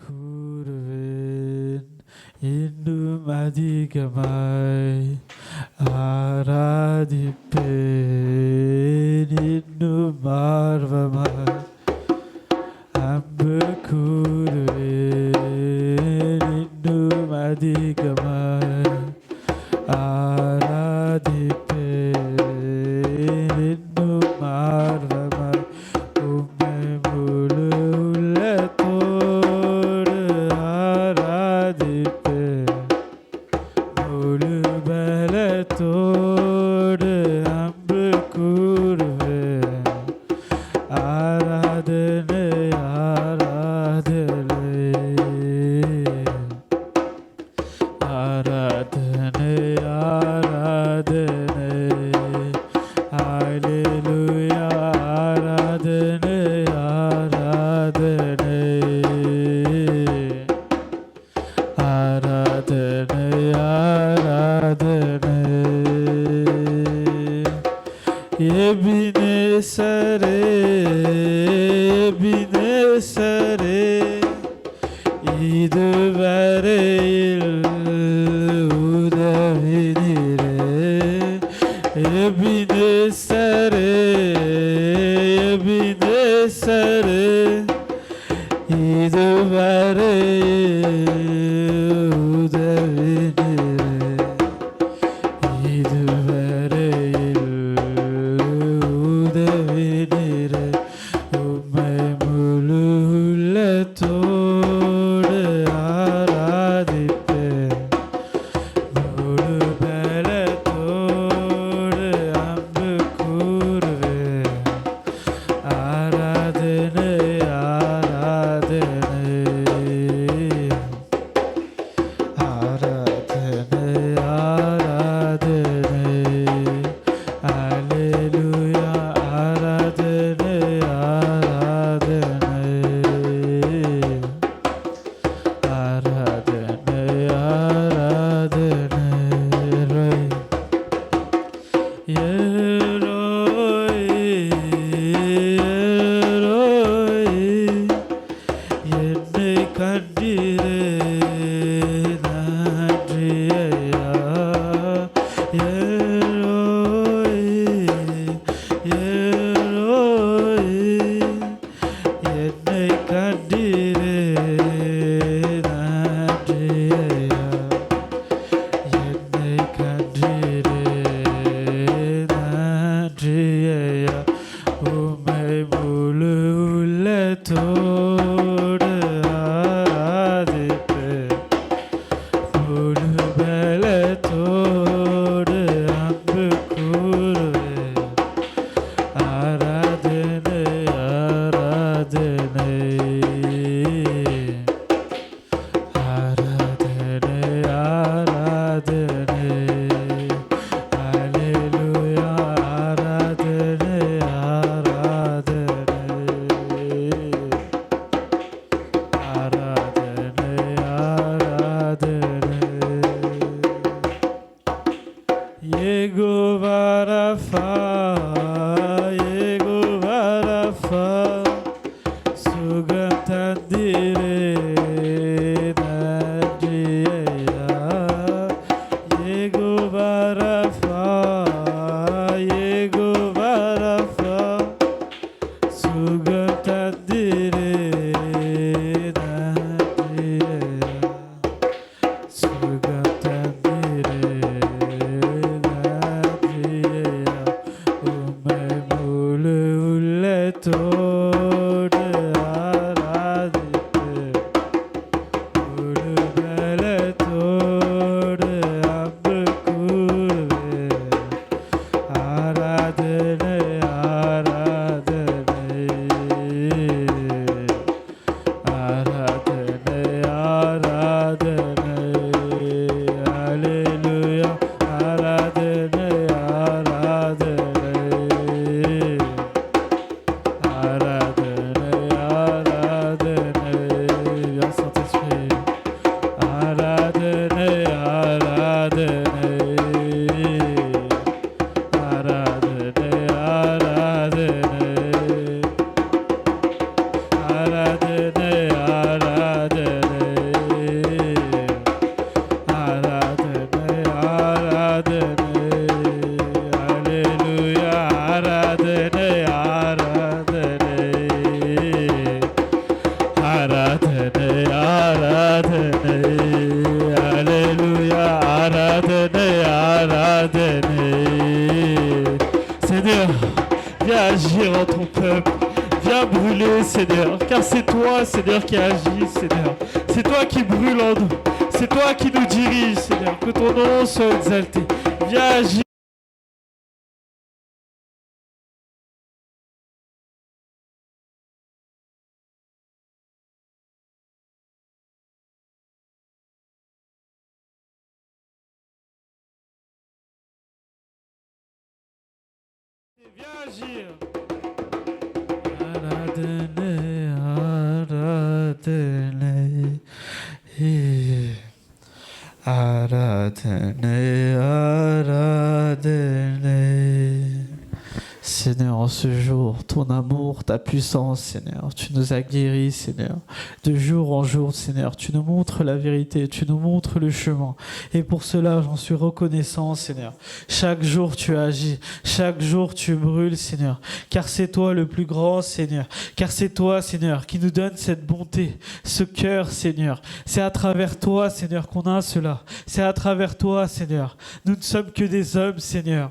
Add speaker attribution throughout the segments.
Speaker 1: கூறுவேன் இன்னும் அதிகமாய் ஆராதிப்பேன் இன்னும் ஆர்வமாய் அன்பு கூறுவேன் இன்னும் அதிகமாய் ஆராதிப்பேன் இன்னும் ஆர்வமாய் உம்மை முழு உள்ளத்தோடு ஆராதிப்பேன் முழு பலத்தோடு அன்பு கூறுவேன் ஆராதனை ஆராதனை ஆராதனை ஹல்லேலூயா ஆராதனை ஆராதனை ஆராதனை ஆராதனை எபினேசரே எபினேசரே இதுவரையில் உதவினீரே எபினேசரே எபினேசரே இதுவரையில் உதவினீரே இதுவரையில் உதவினீரே உம்மை முழு உள்ளத்தோடு ஆராதிப்பேன் முழு பலத்தோடு அன்பு கூறுவேன் ஆராதனை ஆராதனை ஆராதனை ஆராதனை ஹல்லேலூயா ஆராதனை ஆராதனை ஆராதனை ஆராதனை எரோய் எரோய் என்னை கண்டீரே நன்றி ஐயா எரோய் எரோய் என்னை கண்டீரே நன்றி ஐயா என்னை கண்டீரே நன்றி ஐயா உம்மை முழு உள்ளத்தோடு ஆராதிப்பேன் முழு பலத்தோடு அன்பு கூறுவேன் ஆராதனை ஆராதனை ஆராதனை ஆராதனை ஹல்லேலூயா ஆராதனை ஆராதனை ஆராதனை ஆராதனை யெகோவா ரஃபா யெகோவா ரஃபா சுகம் தந்தீரே நன்றி ஐயா யெகோவா ரஃபா யெகோவா ரஃபா சுகம் தந்தீரே நன்றி ஐயா சுகம் தந்தீரே நன்றி ஐயா உம்மை முழு உள்ளத்தோடு ஆராதிப்பேன் Aradhane, Aradhane, Alléluia, Aradhane, Aradhane. Seigneur, viens agir en ton peuple. Viens brûler, Seigneur, car c'est toi, Seigneur, qui agis, Seigneur. C'est toi qui brûle en nous. C'est toi qui nous dirige, Seigneur. Que ton nom soit exalté. Viens agir. Viens agir. Aradhane, Aradhane, Aradhane, Aradhane. Seigneur, en ce jour, ton amour, ta puissance, Seigneur, tu nous as guéris, Seigneur. De jour en jour, Seigneur, tu nous montres la vérité, tu nous montres le chemin. Et pour cela, j'en suis reconnaissant, Seigneur. Chaque jour, tu agis. Chaque jour, tu brûles, Seigneur. Car c'est toi le plus grand, Seigneur. Car c'est toi, Seigneur, qui nous donne cette bonté, ce cœur, Seigneur. C'est à travers toi, Seigneur, qu'on a cela. C'est à travers toi, Seigneur. Nous ne sommes que des hommes, Seigneur.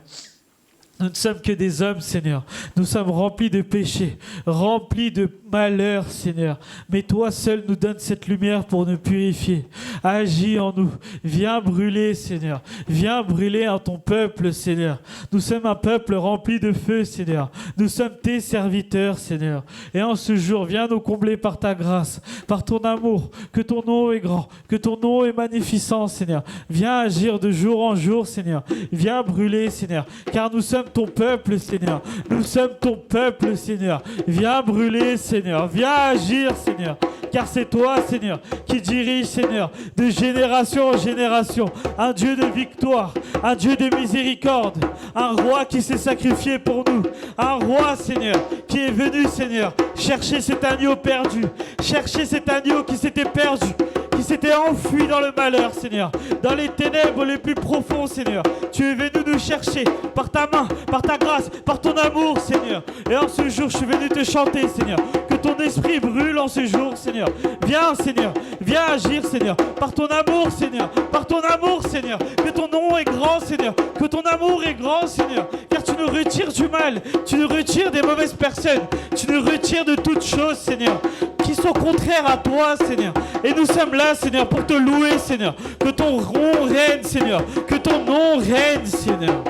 Speaker 1: Nous ne sommes que des hommes, Seigneur. Nous sommes remplis de péchés, remplis de malheurs, Seigneur. Mais toi seul nous donnes cette lumière pour nous purifier. Agis en nous. Viens brûler, Seigneur. Viens brûler en ton peuple, Seigneur. Nous sommes un peuple rempli de feu, Seigneur. Nous sommes tes serviteurs, Seigneur. Et en ce jour, viens nous combler par ta grâce, par ton amour. Que ton nom est grand, que ton nom est magnificent, Seigneur. Viens agir de jour en jour, Seigneur. Viens brûler, Seigneur. Car nous sommes ton peuple, Seigneur. Nous sommes ton peuple, Seigneur. Viens brûler, Seigneur. Viens agir, Seigneur. Car c'est toi, Seigneur, qui dirige, Seigneur, de génération en génération. Un Dieu de victoire, un Dieu de miséricorde, un roi qui s'est sacrifié pour nous. Un roi, Seigneur, qui est venu, Seigneur, chercher cet agneau perdu. Chercher cet agneau qui s'était perdu, qui s'était enfui dans le malheur, Seigneur, dans les ténèbres les plus profonds, Seigneur. Tu es venu nous chercher par ta main, par ta grâce, par ton amour, Seigneur. Et en ce jour, je suis venu te chanter, Seigneur. Que ton esprit brûle en ce jour, Seigneur. Viens, Seigneur. Viens agir, Seigneur. Par ton amour, Seigneur. Par ton amour, Seigneur. Que ton nom est grand, Seigneur. Que ton amour est grand, Seigneur. Car tu nous retires du mal. Tu nous retires des mauvaises personnes. Tu nous retires de toutes choses, Seigneur, qui sont contraires à toi, Seigneur. Et nous sommes là, Seigneur, pour te louer, Seigneur. Que ton nom règne, Seigneur. Que ton nom règne, Seigneur.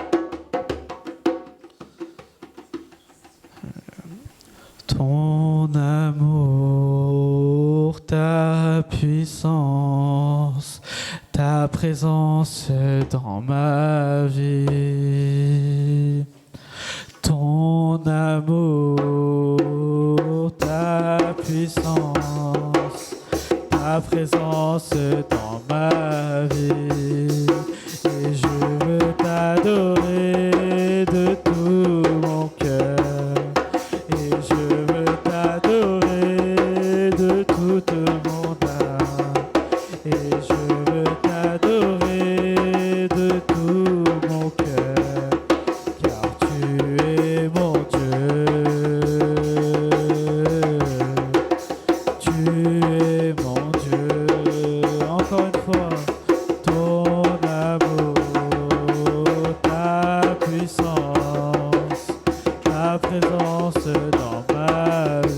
Speaker 1: Ton amour, ta puissance, ta présence dans ma vie. Ton amour, ta puissance, ta présence dans ma vie. Et je veux t'adorer de tout mon cœur. Et je veux t'adorer de toute mon âme. Et je veux t'adorer de tout mon cœur. Car tu es mon Dieu. Tu es mon Dieu. Encore une fois. Ton amour, ta puissance, ta présence dans ma vie.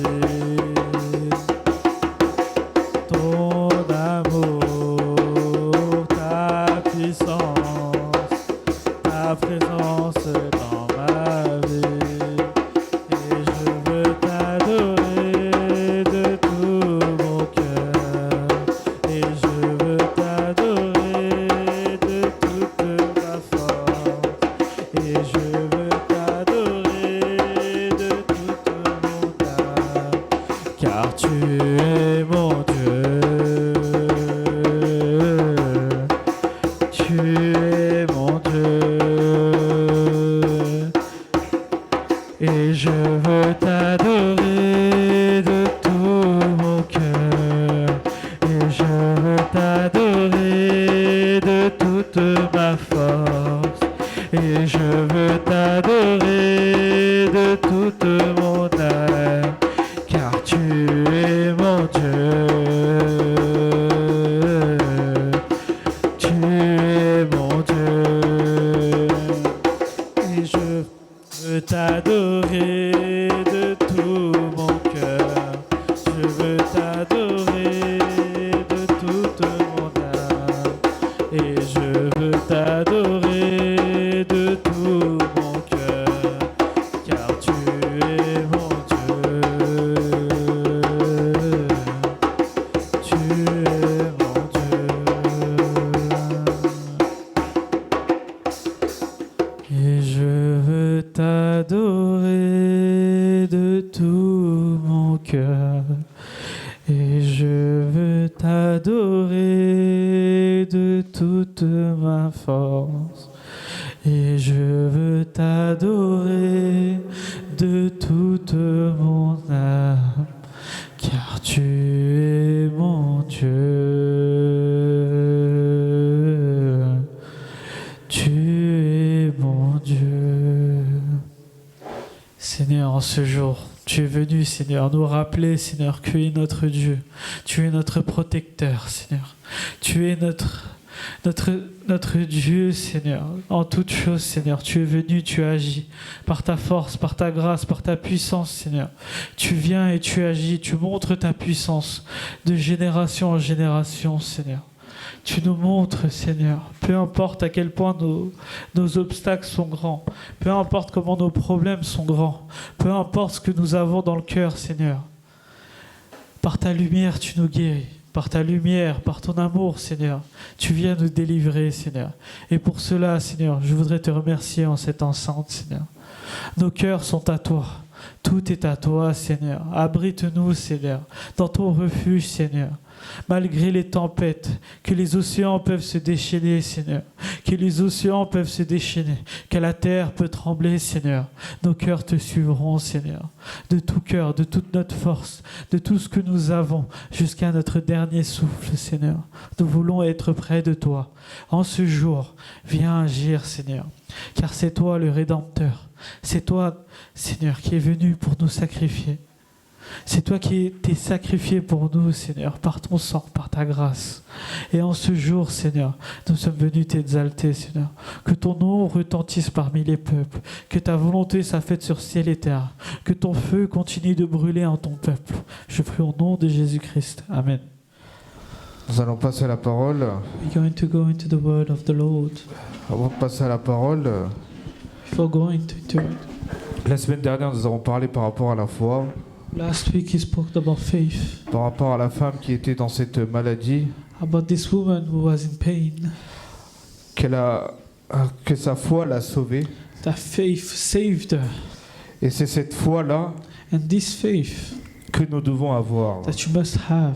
Speaker 1: t'adorer de toute ma force. Et je veux t'adorer de toute mon âme, car tu es mon Dieu. Tu es mon Dieu. Seigneur, en ce jour, tu es venu, Seigneur, nous rappeler, Seigneur, que tu es notre Dieu. Tu es notre protecteur, Seigneur. Tu es notre Dieu, Seigneur. En toutes choses, Seigneur, tu es venu, tu agis par ta force, par ta grâce, par ta puissance, Seigneur. Tu viens et tu agis, tu montres ta puissance de génération en génération, Seigneur. Tu nous montres, Seigneur, peu importe à quel point nos obstacles sont grands, peu importe comment nos problèmes sont grands, peu importe ce que nous avons dans le cœur, Seigneur. Par ta lumière, tu nous guéris. Par ta lumière, par ton amour, Seigneur, tu viens nous délivrer, Seigneur. Et pour cela, Seigneur, je voudrais te remercier en cette enceinte, Seigneur. Nos cœurs sont à toi. Tout est à toi, Seigneur. Abrite-nous, Seigneur, dans ton refuge, Seigneur. Malgré les tempêtes, que les océans peuvent se déchaîner, Seigneur. Que les océans peuvent se déchaîner. Que la terre peut trembler, Seigneur. Nos cœurs te suivront, Seigneur. De tout cœur, de toute notre force, de tout ce que nous avons, jusqu'à notre dernier souffle, Seigneur. Nous voulons être près de toi. En ce jour, viens agir, Seigneur. Car c'est toi le Rédempteur. C'est toi, Seigneur, qui es venu pour nous sacrifier. C'est toi qui t'es sacrifié pour nous, Seigneur, par ton sang, par ta grâce. Et en ce jour, Seigneur, nous sommes venus t'exalter, Seigneur. Que ton nom retentisse parmi les peuples. Que ta volonté soit faite sur ciel et terre. Que ton feu continue de brûler en ton peuple. Je prie au nom de Jésus-Christ. Amen.
Speaker 2: Nous allons passer à la parole.
Speaker 1: We're going to go into the word of the Lord.
Speaker 2: Avant de passer à la parole,
Speaker 1: Before going to it.
Speaker 2: la semaine dernière, nous avons parlé par rapport à la foi,
Speaker 1: Last week he spoke about faith.
Speaker 2: par rapport à la femme qui était dans cette maladie,
Speaker 1: About this woman who was in pain.
Speaker 2: que sa foi l'a sauvée.
Speaker 1: That faith saved her.
Speaker 2: Et c'est cette foi-là
Speaker 1: And this faith
Speaker 2: que nous devons avoir.
Speaker 1: that you must have.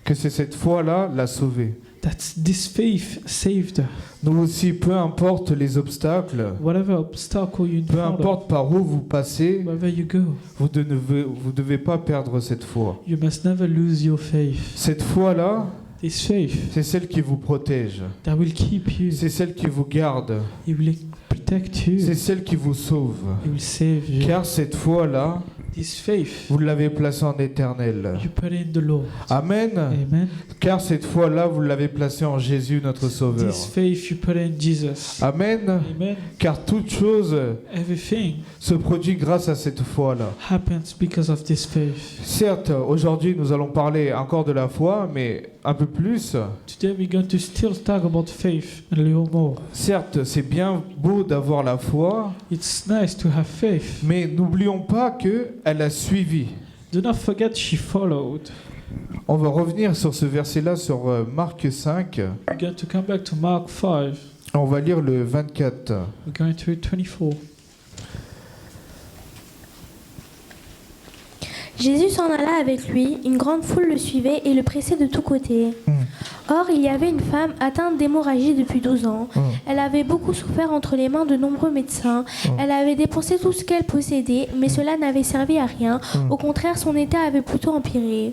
Speaker 2: Que c'est cette foi-là l'a sauvée.
Speaker 1: That this faith saved her.
Speaker 2: Nous aussi, peu importe les obstacles,
Speaker 1: Whatever obstacle you
Speaker 2: peu
Speaker 1: encounter,
Speaker 2: importe par où vous passez,
Speaker 1: wherever you go,
Speaker 2: vous ne devez pas perdre cette foi.
Speaker 1: you must never lose your faith.
Speaker 2: Cette foi-là,
Speaker 1: This faith
Speaker 2: c'est celle qui vous protège.
Speaker 1: that will keep you,
Speaker 2: C'est celle qui vous garde.
Speaker 1: it will protect you,
Speaker 2: C'est celle qui vous sauve.
Speaker 1: it will save you.
Speaker 2: Car cette foi-là,
Speaker 1: This faith
Speaker 2: vous l'avez placée en éternel.
Speaker 1: you put in the Lord.
Speaker 2: Amen.
Speaker 1: Amen.
Speaker 2: Car cette foi-là, vous l'avez placée en Jésus, notre Sauveur.
Speaker 1: This faith you put in Jesus.
Speaker 2: Amen.
Speaker 1: Amen.
Speaker 2: Car toute chose
Speaker 1: Everything
Speaker 2: se produit grâce à cette foi-là.
Speaker 1: happens because of this faith.
Speaker 2: Certes, aujourd'hui, nous allons parler encore de la foi, mais un peu plus.
Speaker 1: Today we're going to still talk about faith a little more.
Speaker 2: Certes, c'est bien beau d'avoir la foi,
Speaker 1: It's nice to have faith.
Speaker 2: mais n'oublions pas qu'elle a suivi.
Speaker 1: Do not forget she followed.
Speaker 2: On va revenir sur ce verset-là, sur Marc 5.
Speaker 1: We're going to come back to Mark 5.
Speaker 2: On va lire le 24.
Speaker 1: We're going to read 24.
Speaker 3: Jésus s'en alla avec lui, une grande foule le suivait et le pressait de tous côtés. Or, il y avait une femme atteinte d'hémorragie depuis 12 ans. Elle avait beaucoup souffert entre les mains de nombreux médecins. Elle avait dépensé tout ce qu'elle possédait, mais cela n'avait servi à rien. Au contraire, son état avait plutôt empiré.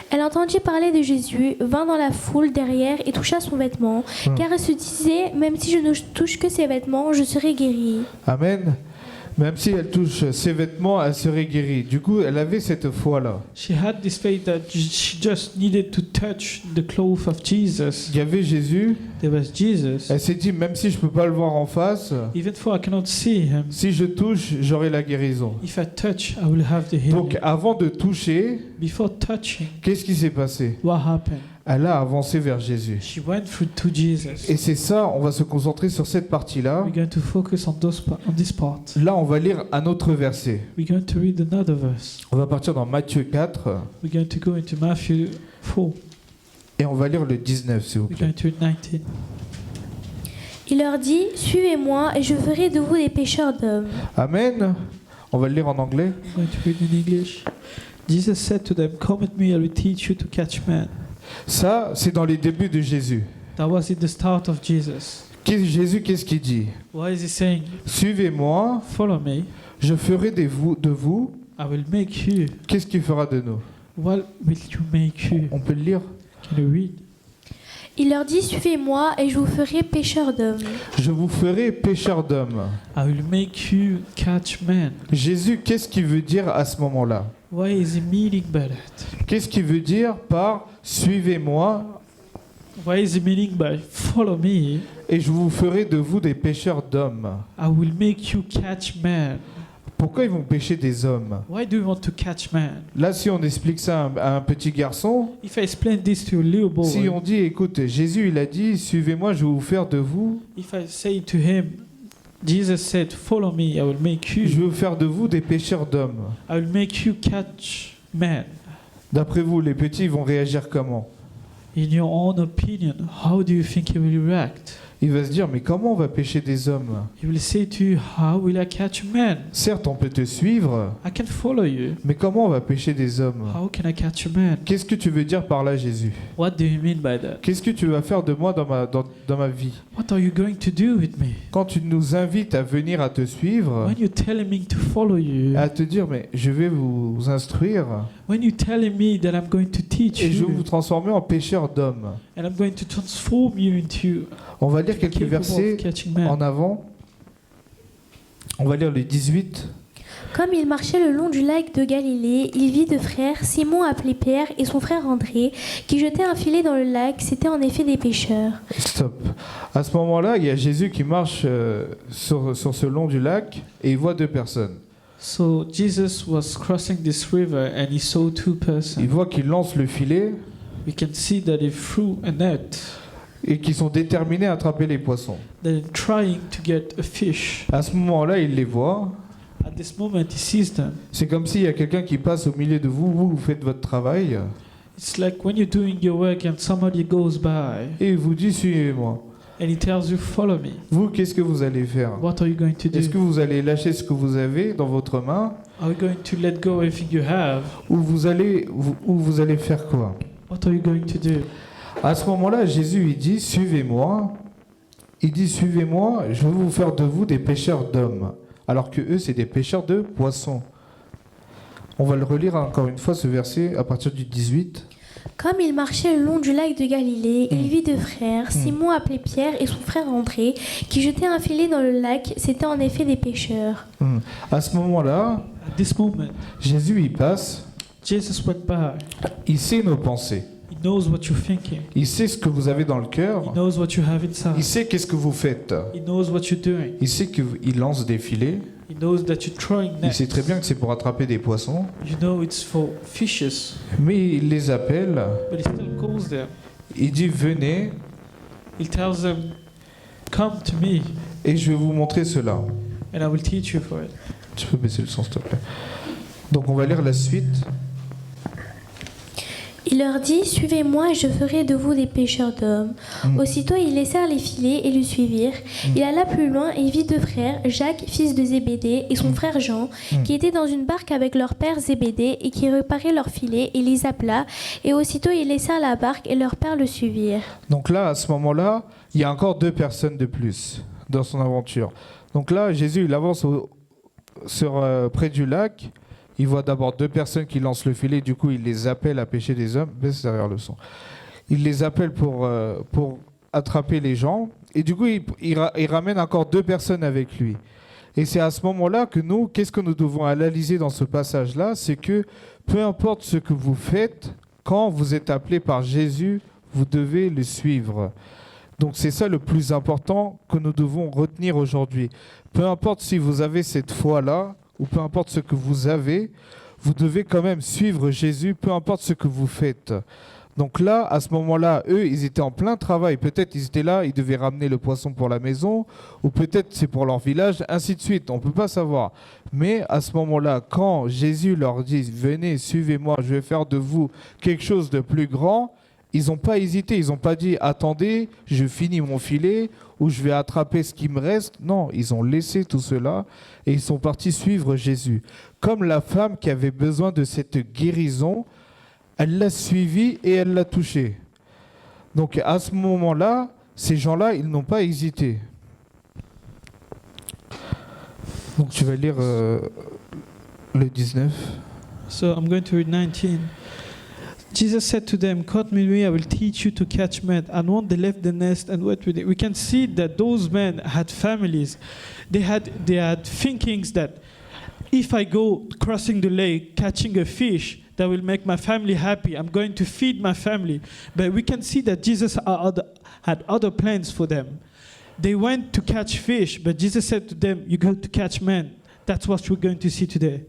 Speaker 3: Elle entendit parler de Jésus, vint dans la foule derrière et toucha son vêtement, car elle se disait, même si je ne touche que ses vêtements, je serai guérie.
Speaker 2: Amen. Même si elle touche ses vêtements, elle serait guérie. Du coup, elle avait cette foi-là.
Speaker 1: She had this faith that she just needed to touch the cloth of Jesus.
Speaker 2: Il y avait Jésus.
Speaker 1: There was Jesus.
Speaker 2: Elle s'est dit, même si je ne peux pas le voir en face,
Speaker 1: Even though I cannot see him,
Speaker 2: si je touche, j'aurai la guérison.
Speaker 1: if I touch, I will have the healing.
Speaker 2: Donc, avant de toucher,
Speaker 1: Before touching,
Speaker 2: qu'est-ce qui s'est passé?
Speaker 1: what happened?
Speaker 2: Elle a avancé vers Jésus.
Speaker 1: She went through to Jesus.
Speaker 2: Et c'est ça, on va se concentrer sur cette partie-là.
Speaker 1: We're going to focus on this part.
Speaker 2: Là, on va lire un autre verset.
Speaker 1: We're going to read another verse.
Speaker 2: On va partir dans Matthieu 4
Speaker 1: We're going to go into Matthew 4.
Speaker 2: et on va lire le 19, s'il vous
Speaker 1: We're
Speaker 2: plaît.
Speaker 1: going to read 19.
Speaker 3: Il leur dit, suivez-moi et je ferai de vous des pêcheurs d'hommes.
Speaker 2: Amen. On va le lire en anglais.
Speaker 1: I'm going to read in English. Jesus said to them, come with me, I will teach you to catch men.
Speaker 2: Ça, c'est dans les débuts de Jésus.
Speaker 1: That was at the start of Jesus.
Speaker 2: Jésus, qu'est-ce qu'il dit?
Speaker 1: What is he saying?
Speaker 2: Suivez-moi,
Speaker 1: Follow me.
Speaker 2: je ferai de vous.
Speaker 1: I will make you.
Speaker 2: Qu'est-ce qu'il fera de nous?
Speaker 1: What will you make you?
Speaker 2: On peut le lire?
Speaker 1: Can you read?
Speaker 3: Il leur dit, suivez-moi et je vous ferai pêcheurs d'hommes.
Speaker 2: Je vous ferai pêcheurs d'hommes.
Speaker 1: I will make you catch men.
Speaker 2: Jésus, qu'est-ce qu'il veut dire à ce moment-là?
Speaker 1: What is he meaning by that?
Speaker 2: Qu'est-ce qu'il veut dire par suivez-moi
Speaker 1: What is he meaning by follow me?
Speaker 2: et je vous ferai de vous des pêcheurs d'hommes?
Speaker 1: I will make you catch men.
Speaker 2: Pourquoi ils vont pêcher des hommes?
Speaker 1: Why do you want to catch men?
Speaker 2: Là, si on explique ça à un petit garçon,
Speaker 1: If I explain this to a little boy,
Speaker 2: si on dit, écoute, Jésus, il a dit, suivez-moi, je vais vous faire de vous,
Speaker 1: if I say to him, Jesus said, follow me, I will make
Speaker 2: je
Speaker 1: you.
Speaker 2: vais vous faire de vous des pêcheurs d'hommes.
Speaker 1: I will make you catch men.
Speaker 2: D'après vous, les petits vont réagir comment?
Speaker 1: In your own opinion, how do you think he will react?
Speaker 2: Il va se dire, mais comment on va pêcher des hommes?
Speaker 1: He will say to you, how will I catch men?
Speaker 2: Certes, on peut te suivre,
Speaker 1: I can follow you.
Speaker 2: mais comment on va pêcher des hommes?
Speaker 1: How can I catch a man?
Speaker 2: Qu'est-ce que tu veux dire par là, Jésus?
Speaker 1: What do you mean by that?
Speaker 2: Qu'est-ce que tu vas faire de moi dans ma vie?
Speaker 1: What are you going to do with me?
Speaker 2: Quand tu nous invites à venir à te suivre,
Speaker 1: When you're telling me to follow you,
Speaker 2: à te dire, mais je vais vous instruire,
Speaker 1: when you're telling me that I'm going to teach
Speaker 2: et je vais
Speaker 1: you,
Speaker 2: vous transformer en pêcheurs d'hommes.
Speaker 1: and I'm going to transform you into
Speaker 2: On va lire quelques
Speaker 1: capable
Speaker 2: versets
Speaker 1: of catching men.
Speaker 2: en avant. On va lire le 18.
Speaker 3: Comme il marchait le long du lac de Galilée, il vit deux frères, Simon appelé Pierre et son frère André, qui jetaient un filet dans le lac. C'étaient en effet des pêcheurs.
Speaker 2: Stop. À ce moment-là, il y a Jésus qui marche sur ce long du lac et il voit deux personnes.
Speaker 1: So Jesus was crossing this river and he saw two
Speaker 2: Il
Speaker 1: persons.
Speaker 2: voit qu'ils lancent le filet
Speaker 1: We can see that he threw a net,
Speaker 2: et qu'ils sont déterminés à attraper les poissons.
Speaker 1: that they're trying to get a fish.
Speaker 2: À ce moment-là, il les voit.
Speaker 1: At this moment, he sees them.
Speaker 2: C'est comme s'il y a quelqu'un qui passe au milieu de vous, vous faites votre travail
Speaker 1: It's like when you're doing your work and somebody goes by
Speaker 2: et il vous dit suivez-moi.
Speaker 1: and he tells you, follow me.
Speaker 2: Vous, qu'est-ce que vous allez faire?
Speaker 1: What are you going to
Speaker 2: Est-ce que
Speaker 1: do?
Speaker 2: vous allez lâcher ce que vous avez dans votre main
Speaker 1: Are you going to let go everything you have?
Speaker 2: ou vous allez faire quoi?
Speaker 1: What are you going to do?
Speaker 2: À ce moment-là, Jésus il dit suivez-moi. Il dit suivez-moi, je vais vous faire de vous des pêcheurs d'hommes. Alors que eux, c'est des pêcheurs de poissons. On va le relire encore une fois ce verset à partir du 18.
Speaker 3: Comme il marchait le long du lac de Galilée, il vit deux frères, Simon appelé Pierre et son frère André, qui jetaient un filet dans le lac. C'étaient en effet des pêcheurs.
Speaker 2: À ce moment-là,
Speaker 1: At this moment,
Speaker 2: Jésus il passe,
Speaker 1: Jesus went by.
Speaker 2: il sait nos pensées,
Speaker 1: He knows what you're thinking.
Speaker 2: il sait ce que vous avez dans le
Speaker 1: He
Speaker 2: cœur,
Speaker 1: knows what you have inside.
Speaker 2: il sait qu'est-ce que vous faites,
Speaker 1: He knows what you're doing.
Speaker 2: il sait qu'il lance des filets,
Speaker 1: He knows that you're throwing
Speaker 2: il
Speaker 1: nets.
Speaker 2: sait très bien que c'est pour attraper des poissons,
Speaker 1: You know it's for fishes,
Speaker 2: mais il les appelle,
Speaker 1: but he still calls them.
Speaker 2: il dit venez
Speaker 1: He tells them, come to me
Speaker 2: et je vais vous montrer cela.
Speaker 1: and I will teach you for it.
Speaker 2: Tu peux baisser le son s'il te plaît. Donc on va lire la suite.
Speaker 3: Il leur dit, suivez-moi et je ferai de vous des pêcheurs d'hommes. Aussitôt ils laissèrent les filets et le suivirent. Il alla plus loin et vit deux frères, Jacques, fils de Zébédée, et son frère Jean, qui étaient dans une barque avec leur père Zébédée et qui réparaient leurs filets. Il les appela, et aussitôt ils laissèrent la barque et leur père le suivirent.
Speaker 2: Donc là, à ce moment-là, il y a encore deux personnes de plus dans son aventure. Donc là, Jésus, il avance près du lac. Il voit d'abord deux personnes qui lancent le filet. Du coup, il les appelle à pêcher des hommes. Baisse derrière le son. Il les appelle pour attraper les gens. Et du coup, il ramène encore deux personnes avec lui. Et c'est à ce moment-là que nous, qu'est-ce que nous devons analyser dans ce passage-là? C'est que peu importe ce que vous faites, quand vous êtes appelé par Jésus, vous devez le suivre. Donc c'est ça le plus important que nous devons retenir aujourd'hui. Peu importe si vous avez cette foi-là, ou peu importe ce que vous avez, vous devez quand même suivre Jésus, peu importe ce que vous faites. Donc là, à ce moment-là, eux, ils étaient en plein travail. Peut-être ils étaient là, ils devaient ramener le poisson pour la maison, ou peut-être c'est pour leur village, ainsi de suite. On ne peut pas savoir. Mais à ce moment-là, quand Jésus leur dit « Venez, suivez-moi, je vais faire de vous quelque chose de plus grand », ils n'ont pas hésité, ils n'ont pas dit « Attendez, je finis mon filet » ou « Je vais attraper ce qui me reste ». Non, ils ont laissé tout cela et ils sont partis suivre Jésus. Comme la femme qui avait besoin de cette guérison, elle l'a suivi et elle l'a touché. Donc à ce moment-là, ces gens-là, ils n'ont pas hésité. Donc tu vas lire le 19.
Speaker 1: So I'm going to read 19. Jesus said to them, "Come with me, I will teach you to catch men." And when they left the nest and went with it, we can see that those men had families. They had thinkings that if I go crossing the lake, catching a fish, that will make my family happy. I'm going to feed my family. But we can see that Jesus had other plans for them. They went to catch fish, but Jesus said to them, "You go to catch men." That's what we're going to see today.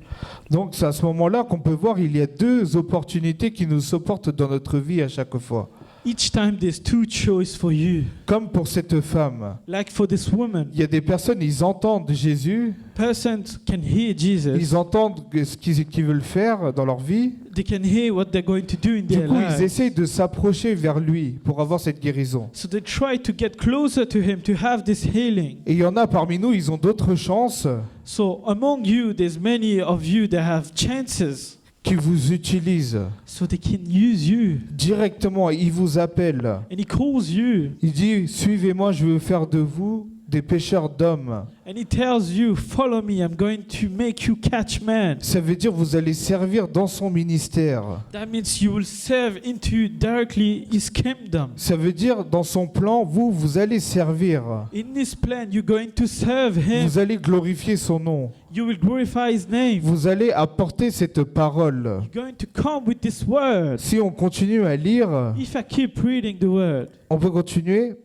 Speaker 2: Donc c'est à ce moment-là qu'on peut voir il y a deux opportunités qui nous supportent dans notre vie à chaque fois.
Speaker 1: Each time there's two choices for you.
Speaker 2: Comme pour cette femme,
Speaker 1: Like for this woman,
Speaker 2: il y a des personnes, ils entendent Jésus,
Speaker 1: persons can hear Jesus.
Speaker 2: ils entendent ce qu'ils veulent faire dans leur vie.
Speaker 1: They can hear what they're going to do in
Speaker 2: Du
Speaker 1: their
Speaker 2: coup, ils
Speaker 1: lives.
Speaker 2: essayent de s'approcher vers lui pour avoir cette guérison.
Speaker 1: So they try to get closer to him to have this healing.
Speaker 2: Et il y en a parmi nous, ils ont d'autres chances
Speaker 1: So among you, there's many of you that have chances.
Speaker 2: qui vous utilisent
Speaker 1: So they can use you.
Speaker 2: directement. Ils vous appellent.
Speaker 1: And he calls you.
Speaker 2: Il dit, suivez-moi, je veux faire de vous des pêcheurs d'hommes.
Speaker 1: And he tells you, follow me, I'm going to make you catch men.
Speaker 2: Ça veut dire vous allez servir dans son ministère.
Speaker 1: That means you will serve into directly his kingdom.
Speaker 2: Ça veut dire dans son plan, vous allez servir.
Speaker 1: In this plan, you're going to serve him.
Speaker 2: Vous allez glorifier son nom.
Speaker 1: You will glorify his name.
Speaker 2: Vous allez apporter cette parole.
Speaker 1: You're going to come with this word.
Speaker 2: Si on continue à lire,
Speaker 1: If I keep reading the word.
Speaker 2: on peut continuer.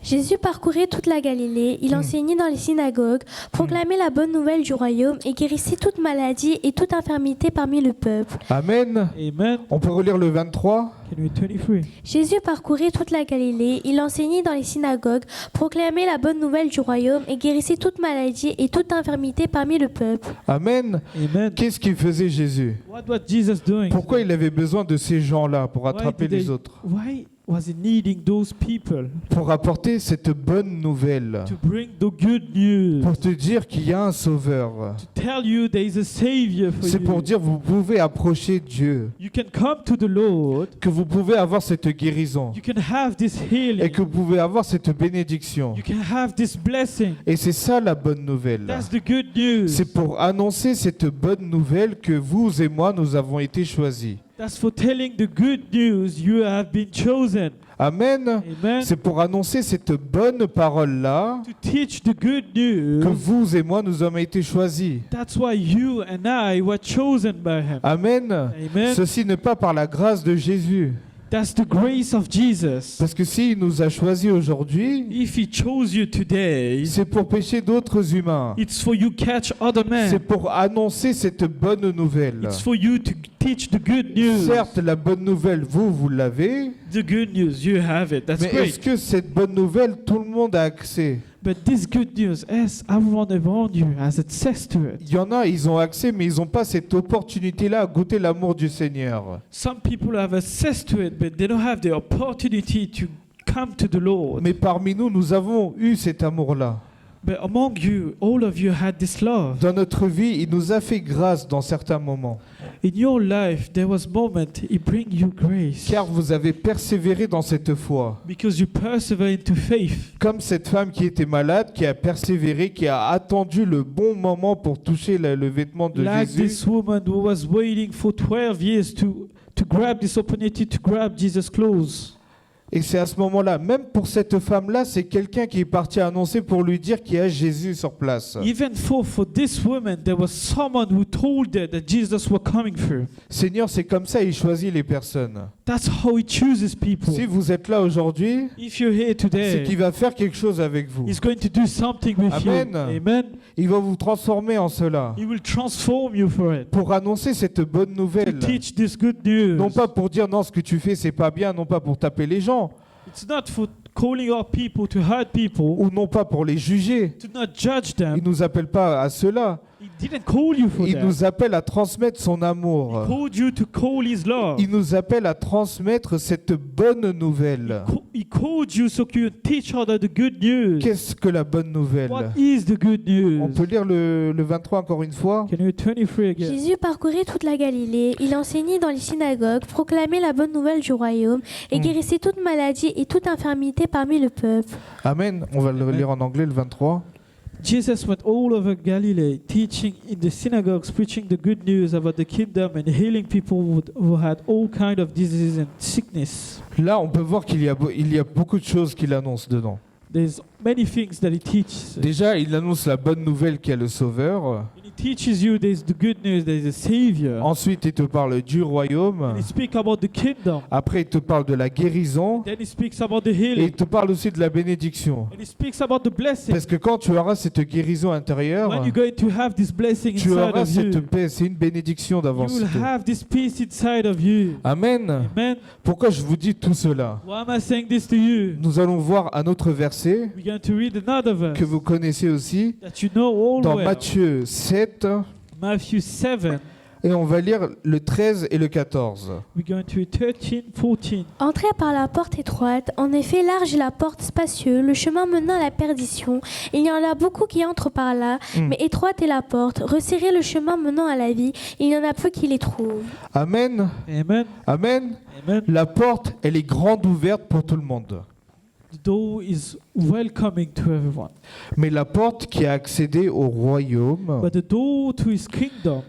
Speaker 3: Jésus parcourait toute la Galilée, il enseignait dans les synagogues, proclamait la bonne nouvelle du royaume et guérissait toute maladie et toute infirmité parmi le peuple.
Speaker 2: Amen.
Speaker 1: Amen.
Speaker 2: On peut relire le 23.
Speaker 1: Can we 23?
Speaker 3: Jésus parcourait toute la Galilée, il enseignait dans les synagogues, proclamait la bonne nouvelle du royaume et guérissait toute maladie et toute infirmité parmi le peuple.
Speaker 2: Amen.
Speaker 1: Amen.
Speaker 2: Qu'est-ce qu'il faisait Jésus?
Speaker 1: What was Jesus doing?
Speaker 2: Pourquoi il avait besoin de ces gens-là pour
Speaker 1: Why
Speaker 2: attraper
Speaker 1: did
Speaker 2: les
Speaker 1: they-
Speaker 2: autres?
Speaker 1: Why was he needing those people
Speaker 2: Pour apporter cette bonne nouvelle.
Speaker 1: to bring the good news?
Speaker 2: Pour te dire qu'il y a un sauveur.
Speaker 1: To tell you there is a savior for
Speaker 2: C'est
Speaker 1: you.
Speaker 2: pour dire vous pouvez approcher Dieu.
Speaker 1: You can come to the Lord.
Speaker 2: Que vous pouvez avoir cette guérison.
Speaker 1: You can have this
Speaker 2: Et
Speaker 1: healing.
Speaker 2: que vous pouvez avoir cette bénédiction.
Speaker 1: You can have this blessing.
Speaker 2: Et c'est ça la bonne nouvelle.
Speaker 1: That's the good news.
Speaker 2: C'est pour annoncer cette bonne nouvelle que vous et moi, nous avons été choisis.
Speaker 1: That's for telling the good news you have been chosen.
Speaker 2: Amen.
Speaker 1: Amen.
Speaker 2: C'est pour annoncer cette bonne parole-là
Speaker 1: To teach the good news.
Speaker 2: que vous et moi, nous avons été choisis.
Speaker 1: That's why you and I were chosen by him.
Speaker 2: Amen.
Speaker 1: Amen.
Speaker 2: Ceci n'est pas par la grâce de Jésus.
Speaker 1: That's the grace of Jesus.
Speaker 2: Parce que s'il nous a choisis aujourd'hui,
Speaker 1: If he chose you today,
Speaker 2: c'est pour pécher d'autres humains.
Speaker 1: it's for you catch other
Speaker 2: C'est
Speaker 1: men.
Speaker 2: pour annoncer cette bonne nouvelle.
Speaker 1: It's for you to teach the good news.
Speaker 2: Certes, la bonne nouvelle, vous l'avez.
Speaker 1: The good news, you have it. That's
Speaker 2: Mais est-ce
Speaker 1: great.
Speaker 2: que cette bonne nouvelle, tout le monde a accès?
Speaker 1: But this good news, as everyone around you has access to it.
Speaker 2: Il y en a, ils ont accès, mais ils n'ont pas cette opportunité-là à goûter l'amour du Seigneur.
Speaker 1: Some people have access to it, but they don't have the opportunity to come to the Lord.
Speaker 2: Mais parmi nous, nous avons eu cet amour-là.
Speaker 1: But among you, all of you had this love.
Speaker 2: Dans notre vie, il nous a fait grâce dans certains moments.
Speaker 1: In your life, there was moment He bring you grace.
Speaker 2: Car vous avez persévéré dans cette foi.
Speaker 1: Because you persevere into faith.
Speaker 2: Comme cette femme qui était malade, qui a persévéré, qui a attendu le bon moment pour toucher le vêtement de
Speaker 1: Like
Speaker 2: Jésus.
Speaker 1: this woman who was waiting for 12 years to grab this opportunity to grab Jesus' clothes.
Speaker 2: Et c'est à ce moment-là, même pour cette femme-là, c'est quelqu'un qui est parti annoncer pour lui dire qu'il y a Jésus sur place.
Speaker 1: Even for this woman, there was someone who told her that Jesus was coming through.
Speaker 2: Seigneur, c'est comme ça, il choisit les personnes.
Speaker 1: That's how He chooses people.
Speaker 2: Si vous êtes là aujourd'hui,
Speaker 1: If you're here
Speaker 2: c'est
Speaker 1: today,
Speaker 2: qu'il va faire quelque chose avec vous.
Speaker 1: He's going to do something with
Speaker 2: Amen.
Speaker 1: you. Amen.
Speaker 2: Il va vous transformer en cela.
Speaker 1: He will transform you for it.
Speaker 2: Pour annoncer cette bonne
Speaker 1: To
Speaker 2: nouvelle.
Speaker 1: teach this good news.
Speaker 2: Non pas pour dire non, ce que tu fais, c'est pas bien, non pas pour taper les gens,
Speaker 1: It's not for calling out people to hurt people,
Speaker 2: ou non pas pour les juger.
Speaker 1: to not judge
Speaker 2: Il
Speaker 1: them.
Speaker 2: nous appelle pas à cela.
Speaker 1: He
Speaker 4: didn't call you for
Speaker 2: Il
Speaker 4: that.
Speaker 2: nous appelle à transmettre son
Speaker 4: He
Speaker 2: amour.
Speaker 4: called you to call His love.
Speaker 2: Il nous appelle à transmettre cette bonne nouvelle.
Speaker 4: He called you so you can teach others the good news.
Speaker 2: Qu'est-ce que la bonne nouvelle?
Speaker 4: What is the good news?
Speaker 2: On peut lire le 23 encore une fois?
Speaker 4: Can you 23 again?
Speaker 3: Jésus parcourait toute la Galilée, il enseignait dans les synagogues, proclamait la bonne nouvelle du royaume et guérissait toute maladie et toute infirmité parmi le peuple.
Speaker 2: Amen. On va le lire en anglais, le 23.
Speaker 4: Jesus went all over Galilee, teaching in the synagogues, preaching the good news about the kingdom and healing people who had all kinds of diseases and sickness.
Speaker 2: Là, on peut voir qu'il y a beaucoup de choses qu'il annonce dedans.
Speaker 4: There's many things that he teaches.
Speaker 2: Déjà, il annonce la bonne nouvelle qui est le Sauveur.
Speaker 4: He teaches you there's the good news, there's a savior.
Speaker 2: Ensuite, il te parle du royaume.
Speaker 4: And he speaks about the kingdom.
Speaker 2: Après, il te parle de la guérison.
Speaker 4: Then he speaks about the
Speaker 2: Et il
Speaker 4: healing.
Speaker 2: te parle aussi de la bénédiction.
Speaker 4: And he speaks about the blessing.
Speaker 2: Parce que quand tu auras cette guérison intérieure,
Speaker 4: When you're going to have this blessing
Speaker 2: tu
Speaker 4: inside
Speaker 2: auras
Speaker 4: of you,
Speaker 2: cette paix. C'est une bénédiction
Speaker 4: you
Speaker 2: d'avance.
Speaker 4: will have this peace inside of you.
Speaker 2: Amen.
Speaker 4: Amen.
Speaker 2: Pourquoi je vous dis tout cela?
Speaker 4: Why am I saying this to you?
Speaker 2: Nous allons voir un autre verset
Speaker 4: We're going to read another verse
Speaker 2: que vous connaissez aussi
Speaker 4: that you know all
Speaker 2: dans
Speaker 4: well.
Speaker 2: Matthieu 7
Speaker 4: Matthew 7.
Speaker 2: et on va lire le 13 et le 14.
Speaker 4: We're going to read 13, 14.
Speaker 3: Entrez par la porte étroite, en effet large est la porte spacieuse, le chemin menant à la perdition. Il y en a beaucoup qui entrent par là, mais étroite est la porte, resserrez le chemin menant à la vie, il y en a peu qui les trouvent.
Speaker 2: Amen.
Speaker 4: Amen.
Speaker 2: Amen.
Speaker 4: Amen.
Speaker 2: La porte, elle est grande ouverte pour tout le monde.
Speaker 4: The door is welcoming to everyone.
Speaker 2: Mais la porte qui a accédé au royaume,
Speaker 4: But the door to his kingdom,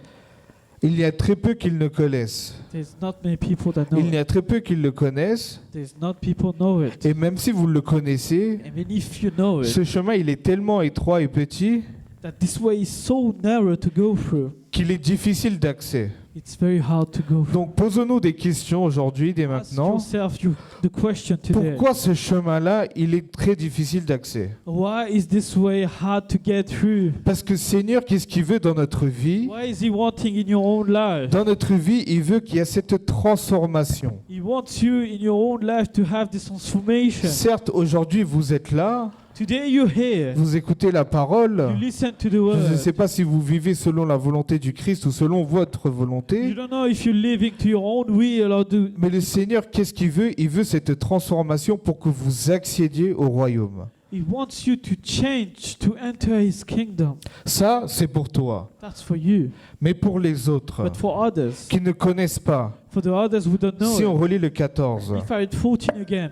Speaker 2: il y a très peu qui le connaissent.
Speaker 4: there's not many people that know
Speaker 2: Il y
Speaker 4: it.
Speaker 2: a très peu qui le connaissent.
Speaker 4: There's not people know it.
Speaker 2: Et même si vous le connaissez,
Speaker 4: And even if you know it,
Speaker 2: ce chemin, il est tellement étroit et petit
Speaker 4: that this way is so narrow to go through,
Speaker 2: qu'il est difficile d'accès.
Speaker 4: it's very hard to go through.
Speaker 2: Donc posons-nous des questions aujourd'hui, dès
Speaker 4: Ask
Speaker 2: maintenant.
Speaker 4: yourself the question today.
Speaker 2: Pourquoi ce chemin-là, il est très difficile d'accès?
Speaker 4: Why is this way hard to get through?
Speaker 2: Parce que Seigneur, qu'est-ce qu'il veut dans notre vie?
Speaker 4: Why is he wanting in your own life?
Speaker 2: Dans notre vie, il veut qu'il y ait cette transformation.
Speaker 4: He wants you in your own life to have this transformation.
Speaker 2: Certes, aujourd'hui, vous êtes là,
Speaker 4: Today you're here.
Speaker 2: vous écoutez la parole.
Speaker 4: You listen to the
Speaker 2: Je
Speaker 4: word.
Speaker 2: ne sais pas si vous vivez selon la volonté du Christ ou selon votre
Speaker 4: You
Speaker 2: volonté.
Speaker 4: don't know if you're living to your own will or do.
Speaker 2: Mais le Seigneur, qu'est-ce qu'il veut? Il veut cette transformation pour que vous accédiez au royaume.
Speaker 4: He wants you to change to enter his kingdom.
Speaker 2: Ça, c'est pour toi.
Speaker 4: That's for you.
Speaker 2: Mais pour les autres
Speaker 4: But for others,
Speaker 2: qui ne connaissent pas,
Speaker 4: for the others who don't know
Speaker 2: si on
Speaker 4: it,
Speaker 2: relit le 14,
Speaker 4: if I read 14 again,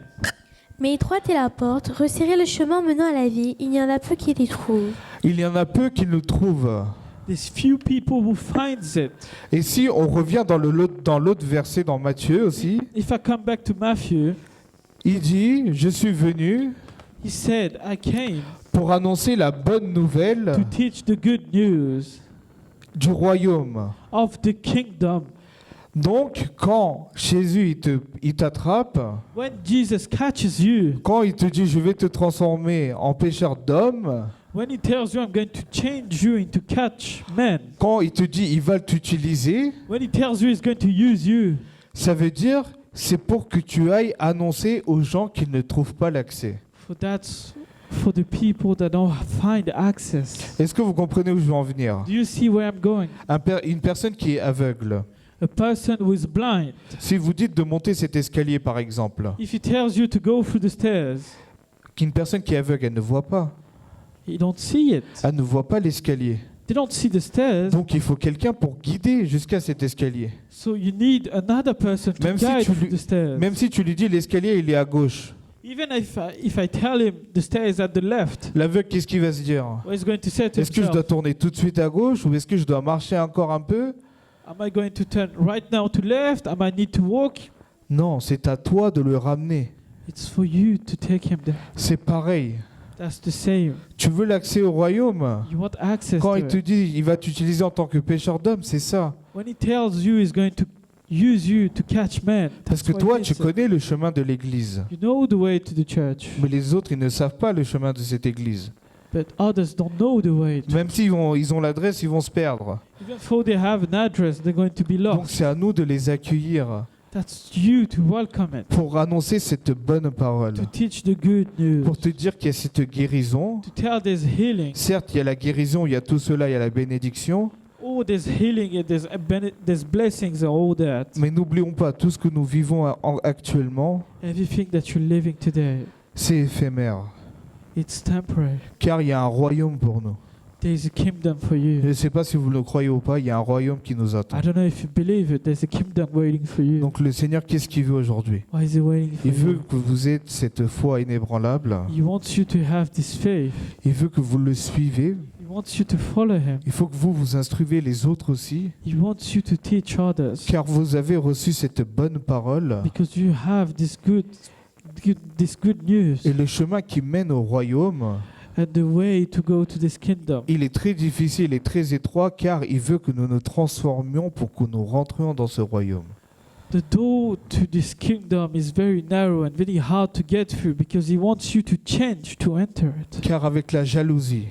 Speaker 3: Mais étroite est la porte, resserrez le chemin menant à la vie, il y en a peu qui les trouvent.
Speaker 2: il y en a peu qui le trouvent.
Speaker 4: there's few people who finds it.
Speaker 2: Et si on revient dans l'autre verset dans Matthieu aussi,
Speaker 4: If I come back to Matthew,
Speaker 2: il dit, je suis venu
Speaker 4: he said, I came
Speaker 2: pour annoncer la bonne nouvelle
Speaker 4: to teach the good news
Speaker 2: du royaume.
Speaker 4: of the kingdom.
Speaker 2: Donc, quand Jésus il t'attrape,
Speaker 4: When Jesus catches you,
Speaker 2: quand il te dit je vais te transformer en pêcheur d'hommes,
Speaker 4: when he tells you I'm going to change you into catch men,
Speaker 2: quand il te dit il va t'utiliser,
Speaker 4: when he tells you he's going to use you,
Speaker 2: ça veut dire c'est pour que tu ailles annoncer aux gens qui ne trouvent pas l'accès.
Speaker 4: that's for the people that don't find access.
Speaker 2: Est-ce que vous comprenez où je veux en venir?
Speaker 4: Do you see where I'm going?
Speaker 2: Une personne qui est aveugle,
Speaker 4: A person who is blind,
Speaker 2: si vous dites de monter cet escalier par exemple,
Speaker 4: if he tells you to go through the stairs,
Speaker 2: qu'une personne qui est aveugle, elle ne voit pas.
Speaker 4: you don't see it.
Speaker 2: Elle ne voit pas l'escalier.
Speaker 4: They don't see the stairs,
Speaker 2: Donc il faut quelqu'un pour guider jusqu'à cet escalier.
Speaker 4: so you need another person to
Speaker 2: Même si
Speaker 4: guide
Speaker 2: tu
Speaker 4: through
Speaker 2: lui-
Speaker 4: the stairs.
Speaker 2: Même si tu lui dis l'escalier il est à gauche,
Speaker 4: Even if I tell him the stair is at the left,
Speaker 2: l'aveugle qu'est-ce qu'il va se dire?
Speaker 4: what he's going to say to
Speaker 2: Est-ce que je dois
Speaker 4: himself,
Speaker 2: tourner tout de suite à gauche ou est-ce que je dois marcher encore un peu?
Speaker 4: am I going to turn right now to left? Am I need to walk?
Speaker 2: Non, c'est à toi de le ramener.
Speaker 4: It's for you to take him there.
Speaker 2: C'est pareil.
Speaker 4: That's the same.
Speaker 2: Tu veux l'accès au royaume?
Speaker 4: You want access
Speaker 2: Quand
Speaker 4: to
Speaker 2: il te
Speaker 4: it.
Speaker 2: dit il va t'utiliser en tant que pêcheur d'hommes, c'est ça.
Speaker 4: When he tells you he's going to use you to catch men,
Speaker 2: Parce
Speaker 4: that's
Speaker 2: que
Speaker 4: what
Speaker 2: toi,
Speaker 4: it
Speaker 2: tu
Speaker 4: is.
Speaker 2: connais le chemin de l'église.
Speaker 4: You know the way to the church,
Speaker 2: Mais les autres, ils ne savent pas le chemin de cette église.
Speaker 4: but others don't know the way.
Speaker 2: Même s'ils ils ont l'adresse, ils vont se perdre.
Speaker 4: Even though they have an address, they're going to be
Speaker 2: Donc
Speaker 4: lost.
Speaker 2: c'est à nous de les accueillir.
Speaker 4: That's you to welcome it,
Speaker 2: pour annoncer cette bonne parole,
Speaker 4: to teach the good news,
Speaker 2: pour te dire qu'il y a cette guérison.
Speaker 4: to tell there's healing.
Speaker 2: Certes, il y a la guérison, il y a tout cela, il y a la bénédiction,
Speaker 4: Oh, there's healing and there's blessings and all that.
Speaker 2: mais n'oublions pas, tout ce que nous vivons actuellement,
Speaker 4: Everything that you're living today,
Speaker 2: c'est éphémère,
Speaker 4: it's temporary.
Speaker 2: car il y a un royaume pour nous.
Speaker 4: There's a kingdom for
Speaker 2: Je
Speaker 4: you.
Speaker 2: ne sais pas si vous le croyez ou pas, il y a un royaume qui nous attend.
Speaker 4: I don't know if you believe it. There's a kingdom waiting for you.
Speaker 2: Donc le Seigneur, qu'est-ce qu'il veut aujourd'hui?
Speaker 4: Why is he waiting for
Speaker 2: Il veut
Speaker 4: you?
Speaker 2: que vous ayez cette foi inébranlable.
Speaker 4: He wants you to have this faith.
Speaker 2: Il veut que vous le suivez.
Speaker 4: He wants you to follow him.
Speaker 2: Il faut que vous vous instruisez les autres aussi,
Speaker 4: He wants you to teach others
Speaker 2: car vous avez reçu cette bonne parole.
Speaker 4: because you have this good news
Speaker 2: Et le chemin qui mène au royaume,
Speaker 4: and the way to go to this kingdom.
Speaker 2: il est très difficile et très étroit, car il veut que nous nous transformions pour que nous rentrions dans ce royaume.
Speaker 4: The door to this kingdom is very narrow and very hard to get through because he wants you to change to enter it
Speaker 2: Car avec la jalousie,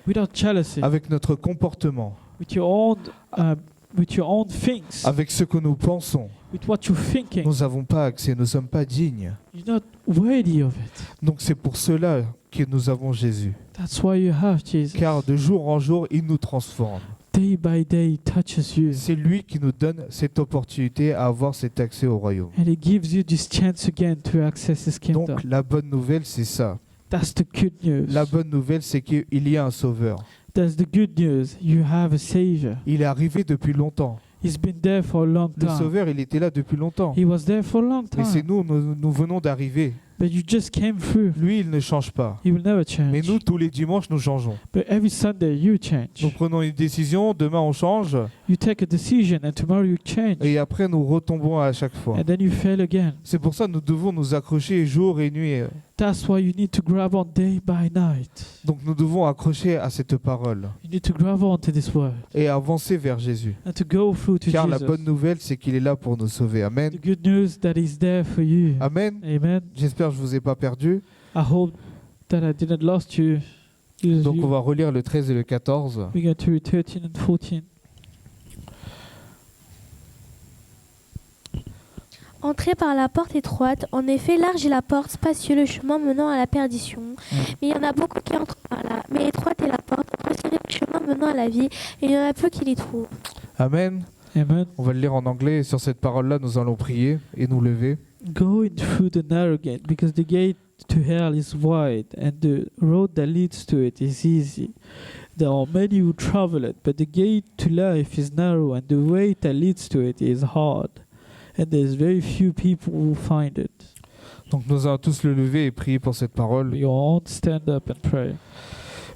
Speaker 4: without jealousy,
Speaker 2: avec notre comportement,
Speaker 4: with your own things,
Speaker 2: avec ce que nous pensons,
Speaker 4: with what you're thinking.
Speaker 2: nous n'avons pas accès, nous ne sommes pas dignes.
Speaker 4: You're not worthy of it.
Speaker 2: Donc c'est pour cela que nous avons Jésus.
Speaker 4: That's why you have Jesus.
Speaker 2: Car de jour en jour, il nous transforme.
Speaker 4: Day by day, he touches you.
Speaker 2: C'est lui qui nous donne cette opportunité à avoir cet accès au royaume.
Speaker 4: And he gives you this chance again to access his kingdom.
Speaker 2: Donc la bonne nouvelle, c'est ça.
Speaker 4: That's the good news.
Speaker 2: La bonne nouvelle, c'est qu'il y a un sauveur.
Speaker 4: That's the good news. You have a savior.
Speaker 2: Il est arrivé depuis longtemps.
Speaker 4: He's been there for a long
Speaker 2: Le
Speaker 4: time.
Speaker 2: sauveur, il était là depuis longtemps.
Speaker 4: He was there for a long
Speaker 2: Mais c'est
Speaker 4: time.
Speaker 2: nous venons d'arriver.
Speaker 4: But you just came through.
Speaker 2: Lui, il ne change pas.
Speaker 4: He will never
Speaker 2: Mais
Speaker 4: change.
Speaker 2: nous, tous les dimanches, nous changeons.
Speaker 4: But every Sunday you change.
Speaker 2: Nous prenons une décision, demain on change,
Speaker 4: You take a decision and tomorrow you change.
Speaker 2: et après nous retombons à chaque fois.
Speaker 4: And then you fail again.
Speaker 2: C'est pour ça que nous devons nous accrocher jour et nuit.
Speaker 4: That's why you need to grab on day by night.
Speaker 2: Donc nous devons accrocher à cette parole
Speaker 4: You need to grab on to this word
Speaker 2: et avancer vers Jésus.
Speaker 4: and to go through to
Speaker 2: Car la
Speaker 4: Jesus.
Speaker 2: bonne nouvelle, c'est qu'il est là pour nous sauver. Amen.
Speaker 4: The good news that he's there for you.
Speaker 2: Amen.
Speaker 4: Amen.
Speaker 2: J'espère que je ne vous ai pas perdu.
Speaker 4: I hope that I didn't lost you.
Speaker 2: Donc on va relire le 13 et le 14.
Speaker 4: We're going to read 13 and 14.
Speaker 3: Entrez par la porte étroite. En effet, large est la porte, spacieux le chemin menant à la perdition. Mais il y en a beaucoup qui entrent par là. Mais étroite est la porte, resserré le chemin menant à la vie. Et il y en a peu qui l'y trouvent.
Speaker 2: Amen.
Speaker 4: Amen.
Speaker 2: On va le lire en anglais et sur cette parole-là, nous allons prier et nous lever.
Speaker 4: Go in through the narrow gate, because the gate to hell is wide, and the road that leads to it is easy. There are many who travel it, but the gate to life is narrow, and the way that leads to it is hard. And there's very few people who find it.
Speaker 2: Donc nous allons tous le lever et prier pour cette parole.
Speaker 4: You all stand up and pray.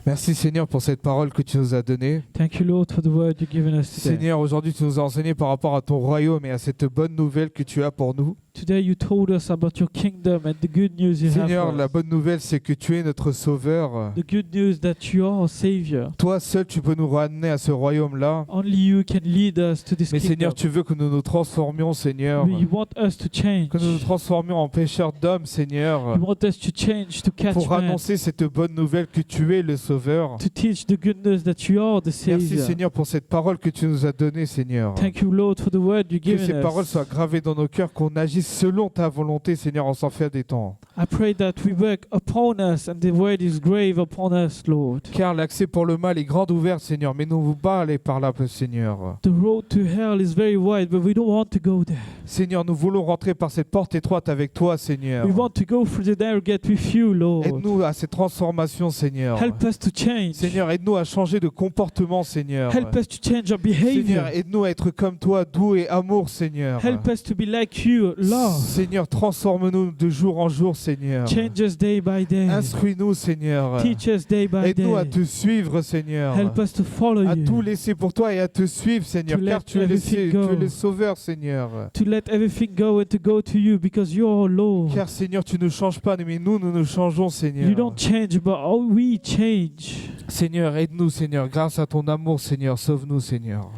Speaker 2: Merci Seigneur pour cette parole que tu nous as donnée.
Speaker 4: Thank you, Lord, for the word you've given us today.
Speaker 2: Seigneur, aujourd'hui tu nous as enseigné par rapport à ton royaume et à cette bonne nouvelle que tu as pour nous.
Speaker 4: Today you told us about your kingdom and the good news you
Speaker 2: Seigneur,
Speaker 4: have for
Speaker 2: la
Speaker 4: us.
Speaker 2: bonne nouvelle c'est que tu es notre sauveur.
Speaker 4: The good news that you are a savior.
Speaker 2: Toi seul tu peux nous ramener à ce royaume-là.
Speaker 4: Only you can lead us to this
Speaker 2: Mais
Speaker 4: kingdom.
Speaker 2: Seigneur, tu veux que nous nous transformions, Seigneur.
Speaker 4: You want us to change.
Speaker 2: Que nous nous transformions en pécheurs d'hommes, Seigneur.
Speaker 4: You want us to change, to catch
Speaker 2: Pour
Speaker 4: men,
Speaker 2: annoncer cette bonne nouvelle que tu es le sauveur.
Speaker 4: to teach the good news that you are the
Speaker 2: Merci
Speaker 4: savior.
Speaker 2: Seigneur pour cette parole que tu nous as donnée, Seigneur.
Speaker 4: Thank you, Lord, for the word you've
Speaker 2: Que ces
Speaker 4: given
Speaker 2: paroles
Speaker 4: us.
Speaker 2: soient gravées dans nos cœurs, qu'on agisse selon ta volonté, Seigneur, en s'en fait des temps.
Speaker 4: I pray that we work upon us and the word is grave upon us, Lord.
Speaker 2: Car l'accès pour le mal est grand ouvert, Seigneur, mais nous ne voulons pas aller par là, Seigneur.
Speaker 4: The road to hell is very wide, but we don't want to go there.
Speaker 2: Seigneur, nous voulons rentrer par cette porte étroite avec toi, Seigneur.
Speaker 4: We want to go through the narrow gate with you, Lord.
Speaker 2: Aide-nous à cette transformation, Seigneur.
Speaker 4: Help us to change.
Speaker 2: Seigneur, aide-nous à changer de comportement, Seigneur.
Speaker 4: Help us to change our behavior.
Speaker 2: Seigneur, aide-nous à être comme toi, doux et amour, Seigneur.
Speaker 4: Help us to be like you, love.
Speaker 2: Seigneur, transforme-nous de jour en jour, Seigneur.
Speaker 4: Change us day by day.
Speaker 2: Instruis-nous, Seigneur.
Speaker 4: Teach us day by
Speaker 2: Aide-nous à
Speaker 4: day.
Speaker 2: te suivre, Seigneur.
Speaker 4: Help us to follow
Speaker 2: À
Speaker 4: you.
Speaker 2: tout laisser pour toi et à te suivre, Seigneur.
Speaker 4: To
Speaker 2: Car
Speaker 4: let
Speaker 2: tu es,
Speaker 4: everything go.
Speaker 2: le sauveur, Seigneur.
Speaker 4: To let everything go and to go to you because you are Lord.
Speaker 2: Car, Seigneur, tu ne changes pas, mais nous nous changeons,
Speaker 4: You
Speaker 2: Seigneur.
Speaker 4: don't change, but we change.
Speaker 2: Seigneur, aide-nous, Seigneur. Grâce à ton amour, Seigneur, sauve-nous, Seigneur.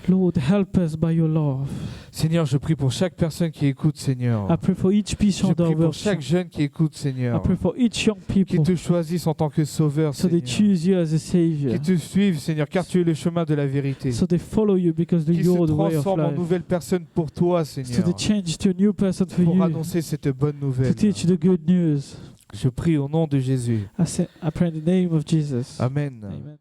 Speaker 4: Lord, help us by your love.
Speaker 2: Seigneur, je prie pour chaque personne qui écoute, Seigneur.
Speaker 4: I pray for each piece
Speaker 2: Je
Speaker 4: of
Speaker 2: prie
Speaker 4: our
Speaker 2: pour chaque jeune qui écoute,
Speaker 4: I
Speaker 2: Seigneur.
Speaker 4: pray for each young
Speaker 2: Qui
Speaker 4: people
Speaker 2: te choisissent en tant que sauveur,
Speaker 4: so they
Speaker 2: Seigneur.
Speaker 4: choose you as a savior.
Speaker 2: Qui te suivent, Seigneur, car tu es le chemin de la vérité.
Speaker 4: So they follow you because
Speaker 2: Qui
Speaker 4: you're
Speaker 2: se
Speaker 4: the way of
Speaker 2: transforment en
Speaker 4: life.
Speaker 2: nouvelle personne pour toi,
Speaker 4: So
Speaker 2: Seigneur.
Speaker 4: they change to a new person for
Speaker 2: Pour
Speaker 4: you.
Speaker 2: annoncer cette bonne
Speaker 4: To
Speaker 2: nouvelle.
Speaker 4: teach the good news.
Speaker 2: Je prie au nom de Jésus.
Speaker 4: I pray in the name of Jesus.
Speaker 2: Amen.
Speaker 4: Amen.